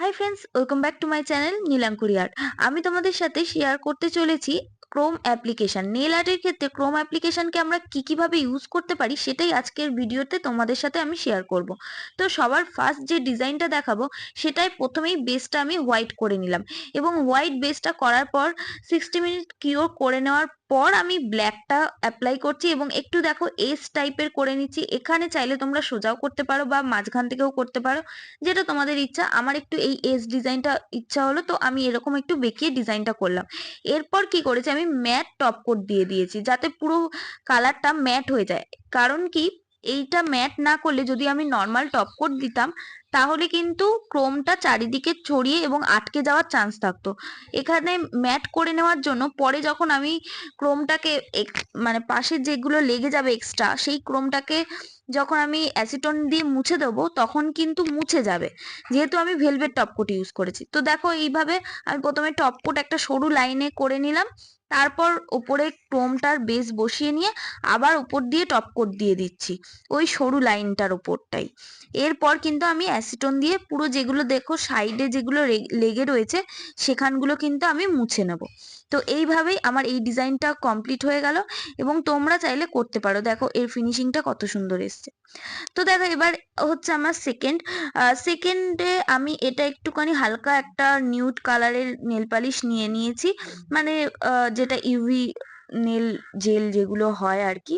High friends, welcome back to my channel Nilankuri Art. আমি তোমাদের সাথে শেয়ার করতে চলেছি ক্রোম অ্যাপ্লিকেশন। নেল আর্টের ক্ষেত্রে ক্রোম অ্যাপ্লিকেশনকে আমরা কিভাবে ইউজ করতে পারি সেটাই আজকের ভিডিওতে তোমাদের সাথে আমি শেয়ার করব। তো সবার ফার্স্ট যে ডিজাইনটা দেখাবো সেটাই প্রথমেই বেসটা আমি হোয়াইট করে নিলাম, এবং হোয়াইট বেসটা করার পর 60 মিনিট কিওর করে নেওয়ার পর আমি ব্ল্যাকটা অ্যাপ্লাই করছি এবং একটু দেখো এস টাইপের করে নিচ্ছি। এখানে চাইলে তোমরা সোজাও করতে পারো বা মাঝখান থেকেও করতে পারো, যেটা তোমাদের ইচ্ছা। আমার একটু এই এস ডিজাইনটা ইচ্ছা হলো, তো আমি এরকম একটু বেঁকিয়ে ডিজাইনটা করলাম। এরপর কি করেছি, আমি ম্যাট টপ কোট দিয়ে দিয়েছি যাতে পুরো কালারটা ম্যাট হয়ে যায়। কারণ কি, এইটা ম্যাট না করলে যদি আমি নর্মাল টপ কোট দিতাম তাহলে কিন্তু ক্রোমটা চারিদিকে ছড়িয়ে এবং আটকে যাওয়ার চান্স থাকতো। এখানে ম্যাট করে নেওয়ার জন্য পরে যখন আমি ক্রোমটাকে মানে পাশে যেগুলো লেগে যাবে এক্সট্রা, সেই ক্রোমটাকে যখন আমি অ্যাসিটন দিয়ে মুছে দেবো তখন কিন্তু মুছে যাবে, যেহেতু আমি ভেলভেট টপ কোট ইউজ করেছি। তো দেখো এইভাবে আমি প্রথমে টপ কোট একটা সরু লাইনে করে নিলাম, তারপর ওপরে ক্রোমটার বেস বসিয়ে নিয়ে আবার উপর দিয়ে টপ কোট দিয়ে দিচ্ছি ওই সরু লাইনটার ওপরটাই। এরপর কিন্তু আমি অ্যাসিটন দিয়ে পুরো যেগুলো দেখো সাইডে যেগুলো লেগে রয়েছে সেখানগুলো কিন্তু আমি মুছে নেব। তো এইভাবেই আমার এই ডিজাইনটা কমপ্লিট হয়ে গেল, এবং তোমরা চাইলে করতে পারো। দেখো এর ফিনিশিংটা কত সুন্দর এসছে। তো দেখো এবার হচ্ছে আমার সেকেন্ডে আমি এটা একটুখানি হালকা একটা নিউড কালারের নেল পালিশ নিয়ে নিয়েছি, মানে যেটা ইউভি নেল জেল যেগুলো হয় আর কি।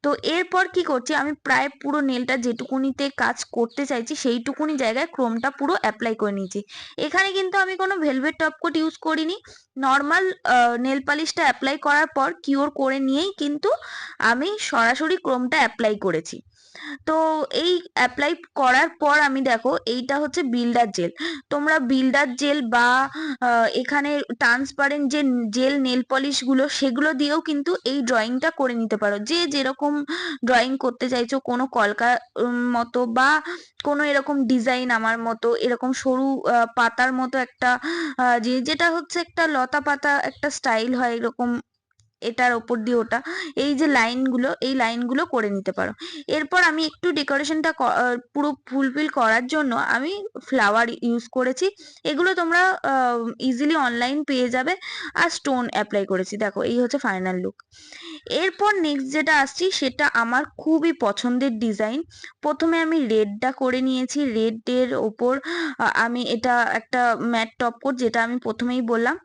তো এরপর কি করছি, আমি প্রায় পুরো নেলটা যেটুকুনিতে কাজ করতে চাইছি সেইটুকুনি জায়গায় ক্রোমটা পুরো অ্যাপ্লাই করে নিয়েছি। এখানে কিন্তু আমি কোনো ভেলভেট টপ কোট ইউজ করিনি, নর্মাল নেল পালিশটা অ্যাপ্লাই করার পর কিওর করে নিয়েই কিন্তু আমি সরাসরি ক্রোমটা অ্যাপ্লাই করেছি। তো এই অ্যাপ্লাই করার পর আমি দেখো এইটা হচ্ছে বিল্ডার জেল। তোমরা বিল্ডার জেল বা এখানে ট্রান্সপারেন্ট যে জেল নেল পলিশ গুলো সেগুলো দিয়েও কিন্তু এই ড্রয়িংটা করে নিতে পারো, যে যেরকম ড্রয়িং করতে চাইছো, কোনো কলকা মতো বা কোনো এরকম ডিজাইন আমার মতো এরকম সরু পাতার মতো একটা যেটা হচ্ছে একটা লতা পাতা একটা স্টাইল হয় এরকম, এটার ওপর দিয়ে ওটা, এই যে লাইনগুলো এই লাইনগুলো করে নিতে পারো। এরপর আমি একটু ডেকোরেশনটা পুরো ফুলফিল করার জন্য আমি ফ্লাওয়ার ইউজ করেছি। এগুলো তোমরা ইজিলি অনলাইন পেয়ে যাবে। আর স্টোন অ্যাপ্লাই করেছি। দেখো এই হচ্ছে ফাইনাল লুক। এরপর নেক্সট যেটা আসছি সেটা আমার খুবই পছন্দের ডিজাইন। প্রথমে আমি রেডটা করে নিয়েছি, রেডের ওপর আমি এটা একটা ম্যাট টপ কোট, যেটা আমি প্রথমেই বললাম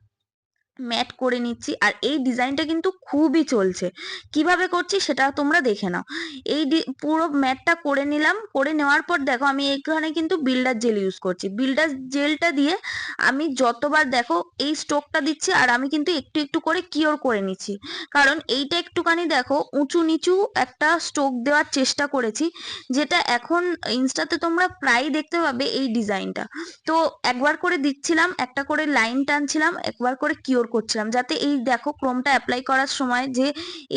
ম্যাট করে নিচ্ছি। আর এই ডিজাইনটা কিন্তু খুবই চলছে, কিভাবে করছি সেটা তোমরা দেখে নাও। এই পুরো ম্যাটটা করে নিলাম, করে নেওয়ার পর দেখো আমি এখানে কিন্তু বিল্ডার জেল ইউজ করছি। বিল্ডার জেলটা দিয়ে আমি যতবার দেখো এই স্ট্রোকটা দিচ্ছি, আর আমি কিন্তু একটু একটু করে কিওর করে নিচ্ছি, কারণ এইটা একটুখানি দেখো উঁচু নিচু একটা স্ট্রোক দেওয়ার চেষ্টা করেছি, যেটা এখন ইনস্টাতে তোমরা প্রায় দেখতে পাবে এই ডিজাইনটা। তো একবার করে দিচ্ছিলাম, একটা করে লাইন টানছিলাম, একবার করে কিওর করছিলাম, যাতে এই দেখো ক্রোমটা অ্যাপ্লাই করার সময় যে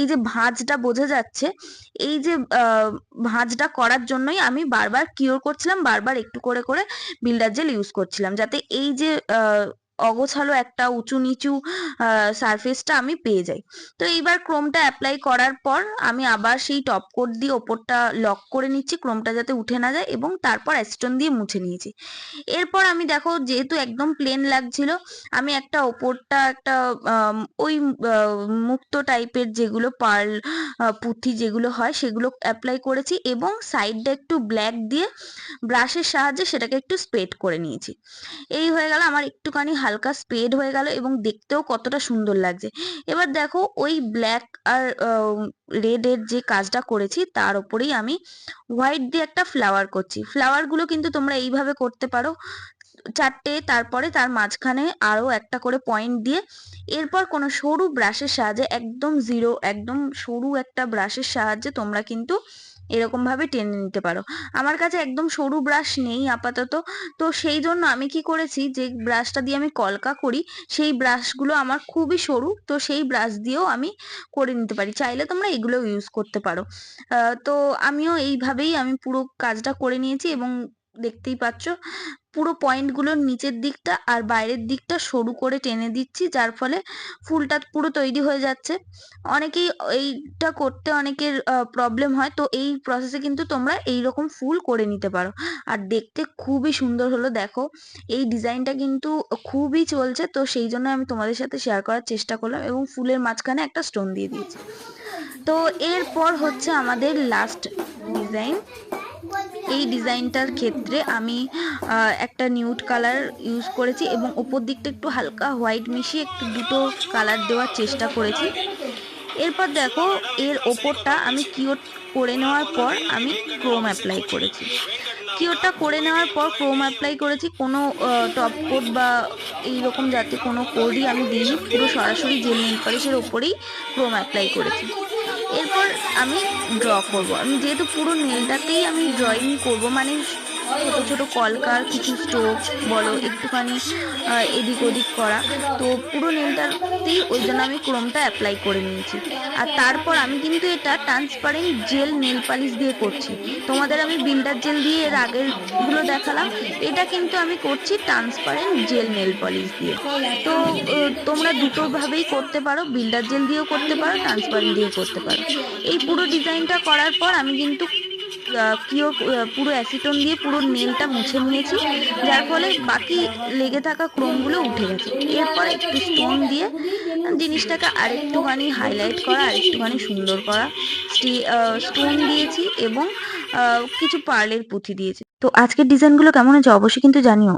এই যে ভাঁজটা বোঝা যাচ্ছে, এই যে ভাঁজটা করার জন্যই আমি বারবার কিওর করছিলাম, বারবার একটু করে করে বিল্ডার জেল ইউজ করছিলাম, যাতে এই যে অগোছালো একটা উঁচু নিচু সারফেসটা আমি পেয়ে যাই। তো এইবার ক্রোমটা অ্যাপ্লাই করার পর আমি আবার সেই টপ কোট দিয়ে ওপরটা লক করে নিচ্ছি, ক্রোমটা যাতে উঠে না যায়, এবং তারপর অ্যাসিটন দিয়ে মুছে নিয়েছি। এরপর আমি দেখো যেহেতু একদম প্লেন লাগছিল, আমি একটা ওপরটা একটা ওই মুক্তো টাইপের যেগুলো পার্ল পুঁথি যেগুলো হয় সেগুলো অ্যাপ্লাই করেছি, এবং সাইডটা একটু ব্ল্যাক দিয়ে ব্রাশের সাহায্যে সেটাকে একটু স্প্রেড করে নিয়েছি। এই হয়ে গেল আমার একটুখানি হালকা স্প্রেড হয়ে গেল, এবং দেখতেও কতটা সুন্দর লাগছে। এবার দেখো ওই ব্ল্যাক আর রেড এর যে কাজটা করেছি তার উপরেই আমি হোয়াইট দিয়ে একটা ফ্লাওয়ার করছি। ফ্লাওয়ার গুলো কিন্তু তোমরা এইভাবে করতে পারো, চারটে, তারপরে তার মাঝখানে আরো একটা করে পয়েন্ট দিয়ে, এরপর কোনো সরু ব্রাশের সাহায্যে একদম জিরো একদম সরু একটা ব্রাশের সাহায্যে তোমরা কিন্তু এরকম ভাবে টেনে নিতে পারো। আমার কাছে একদম সরু ব্রাশ নেই আপাতত, তো সেই জন্য আমি কি করেছি, যে ব্রাশটা দিয়ে আমি কলকা করি সেই ব্রাশগুলো আমার খুবই সরু, তো সেই ব্রাশ দিয়েও আমি করে নিতে পারি। চাইলে তোমরা এগুলো ইউজ করতে পারো। তো আমিও এইভাবেই আমি পুরো কাজটা করে নিয়েছি, এবং দেখতেই পাচ্ছ পুরো পয়েন্টগুলোর নিচের দিকটা আর বাইরের দিকটা সরু করে টেনে দিচ্ছি, যার ফলে ফুলটা পুরো তৈরি হয়ে যাচ্ছে। অনেকেই এইটা করতে অনেকের প্রবলেম হয়, তো এই প্রসেসে কিন্তু তোমরা এইরকম ফুল করে নিতে পারো। আর দেখতে খুবই সুন্দর হলো, দেখো এই ডিজাইনটা কিন্তু খুবই চলছে, তো সেই জন্য আমি তোমাদের সাথে শেয়ার করার চেষ্টা করলাম এবং ফুলের মাঝখানে একটা স্টোন দিয়ে দিয়েছি। তো এরপর হচ্ছে আমাদের লাস্ট ডিজাইন। এই ডিজাইনটার ক্ষেত্রে আমি একটা নিউড কালার ইউজ করেছি এবং ওপর দিকটা একটু হালকা হোয়াইট মিশিয়ে একটু দুটো কালার দেওয়ার চেষ্টা করেছি। এরপর দেখো এর ওপরটা আমি কিওট করে নেওয়ার পর আমি ক্রোম অ্যাপ্লাই করেছি। কিওরটা করে নেওয়ার পর ক্রোম অ্যাপ্লাই করেছি, কোনো টপ কোট বা এইরকম যাতে কোনো কোডই আমি দিইনি, পুরো সরাসরি জেল নেল পলিশের ওপরেই ক্রোম অ্যাপ্লাই করেছি। এরপর আমি ড্র করব, আমি যেহেতু পুরো নেলটাতেই আমি ড্রয়িং করব, মানে ছোট ছোট কলকার কিছু স্ট্রোক বলো একটুখানি এদিক ওদিক করা, তো পুরো নেলটাতেই ওই জন্য আমি ক্রোমটা অ্যাপ্লাই করে নিয়েছি। আর তারপর আমি কিন্তু এটা ট্রান্সপারেন্ট জেল নেল পালিশ দিয়ে করছি। তোমাদের আমি বিল্ডার জেল দিয়ে এর আগের গুলো দেখালাম, এটা কিন্তু আমি করছি ট্রান্সপারেন্ট জেল নেল পলিশ দিয়ে। তো তোমরা দুটো ভাবেই করতে পারো, বিল্ডার জেল দিয়েও করতে পারো, ট্রান্সপারেন্ট দিয়েও করতে পারো। এই পুরো ডিজাইনটা করার পর আমি কিন্তু পুরো অ্যাসিটন দিয়ে পুরো নেলটা মুছে নিয়েছি, যার ফলে বাকি লেগে থাকা ক্রোমগুলো উঠে গেছে। এরপর একটু স্টোন দিয়ে জিনিসটাকে আরেকটুখানি হাইলাইট করা, আরেকটুখানি সুন্দর করা, স্টোন দিয়েছি এবং কিছু পার্লের পুঁথি দিয়েছি। তো আজকের ডিজাইনগুলো কেমন হয়েছে অবশ্যই কিন্তু জানিও।